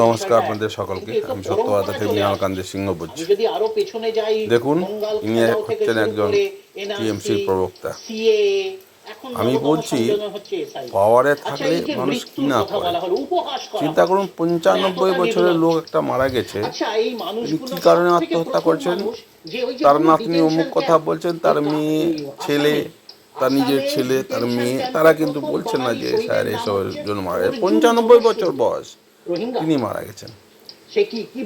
নমস্কার আপনাদের সকলকে। আমি সত্যবাদা থেকে মৃণালকান্তি সিংহ বলছি। দেখুন, ইনি হচ্ছেন একজন টিএমসির প্রবক্তা। আমি বলছি, পাওয়ারে থাকলে মানুষ কি না করে। চিন্তা করুন, 95 বছরের লোক একটা মারা গেছে, তিনি কী কারণে আত্মহত্যা করছেন? তার নাতনি অমুক কথা বলছেন, তার মেয়ে, ছেলে, তার নিজের ছেলে, তার মেয়ে, তারা কিন্তু বলছেন না যে স্যার এসবের জন্য মারা গেছে। 95 বছর বয়স, তিনি মারা গেছেন।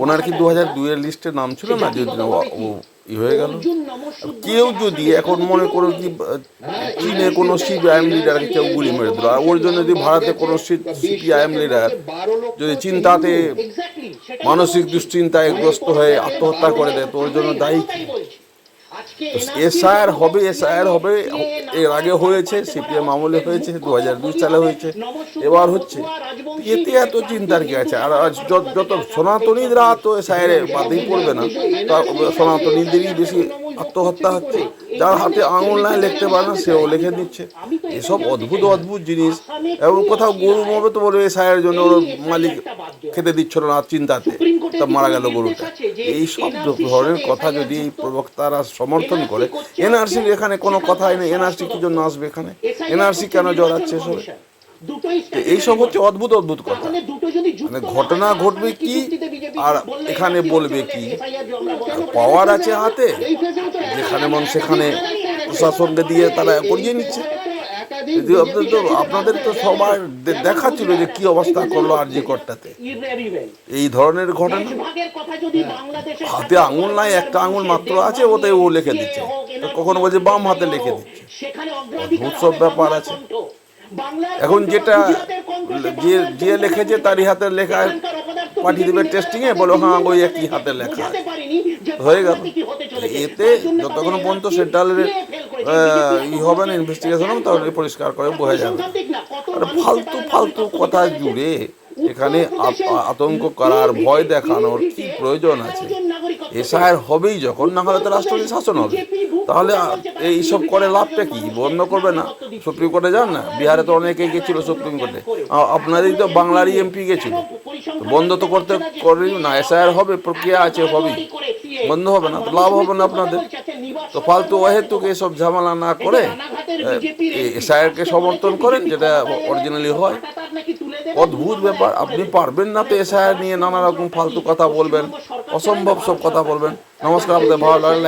ওনার কি 2002-এর লিস্টে নাম ছিল না? যদি হয়ে গেল। কেউ যদি এখন মনে করো কি চীনে কোনো সিপিআইএম লিডারকে কেউ গুলি মেরে দিল, আর ওর জন্য যদি ভারতে কোনো সিপিআইএম লিডার যদি চিন্তাতে মানসিক দুশ্চিন্তায় গ্রস্ত হয়ে আত্মহত্যা করে দেয়, তো ওর জন্য দায়ী কি? এসআইআর হবে। এর আগে হয়েছে, সিপিএম আমলে হয়েছে, 2002 সালে হয়েছে, এবার হচ্ছে। এতে এত চিন্তার কি আছে? আর আজ যত সনাতনীরা তো এসআইআর বাদেই পড়বে না, সনাতনীদেরই বেশি আত্মহত্যা হচ্ছে। যার হাতে আঙুল নাই লিখতে পারে না, সেও লিখে দিচ্ছে। এসব অদ্ভুত জিনিস। এবং কোথাও গরু মরবে তো বলবে এসআইআর জন্য ওর মালিক খেতে দিচ্ছিল না চিন্তাতে, তা মারা গেল গরুটা। এই সব ধরনের কথা যদি এই প্রবক্তারা সমর্থন করে, এনআরসির এখানে কোনো কথাই নেই। এনআরসি কি জন্য আসবে এখানে? এনআরসি কেন জড়াচ্ছে সবে? এইসব হচ্ছে অদ্ভুত কথা। মানে ঘটনা ঘটবে কি আর এখানে বলবে কি? পাওয়ার আছে হাতে, যেখানে মন সেখানে প্রশাসনকে দিয়ে তারা করিয়ে নিচ্ছে। আপনাদের তো সবার দেখা ছিল যে কি অবস্থা করলো আরজি করটাতে। এই ধরনের ঘটনা, হাতে আঙুল নাই, একটা আঙুল মাত্র আছে, ওতে ও লিখে দিচ্ছে। কখনো বলছে বাম হাতে লিখে দিচ্ছে। অদ্ভুত সব ব্যাপার আছে। এখন যেটা যে লিখেছে তারই হাতের লেখা পাঠিয়ে দেবে টেস্টিংয়ে, বলো হ্যাঁ ওই একই হাতের লেখা হয়ে গেল। এতে যতক্ষণ পর্যন্ত সেন্ট্রালের হবে না, ইনভেস্টিগেশন হবে, তাহলে পরিষ্কার করে বোঝা যাবে। আর ফালতু কথা জুড়ে এখানে আতঙ্ক করার, ভয় দেখানোর কি প্রয়োজন আছে? এসআইআর হবেই যখন, না হলে তো রাষ্ট্রপতি শাসন হবে। তাহলে এইসব করে লাভটা কি? বন্ধ করবে না? সুপ্রিম কোর্টে যান না, বিহারে তো অনেকেই গেছিল সুপ্রিম কোর্টে, আপনাদেরই তো বাংলারই এমপি গেছিল। বন্ধ তো করতে করেন না। এসআইআর হবে, প্রক্রিয়া আছে, হবেই। বন্ধ হবে না তো লাভ হবে না আপনাদের। তো ফালতু অহেতুক এসব ঝামেলা না করে এসআইআরকে সমর্থন করেন, যেটা অরিজিনালি হয়। অদ্ভুত ব্যাপার। আপনি পারবেন না তো এসআইআর নিয়ে নানা রকম ফালতু কথা বলবেন, অসম্ভব সব কথা বলবেন। নমস্কার, আপনাদের ভালো লাগলে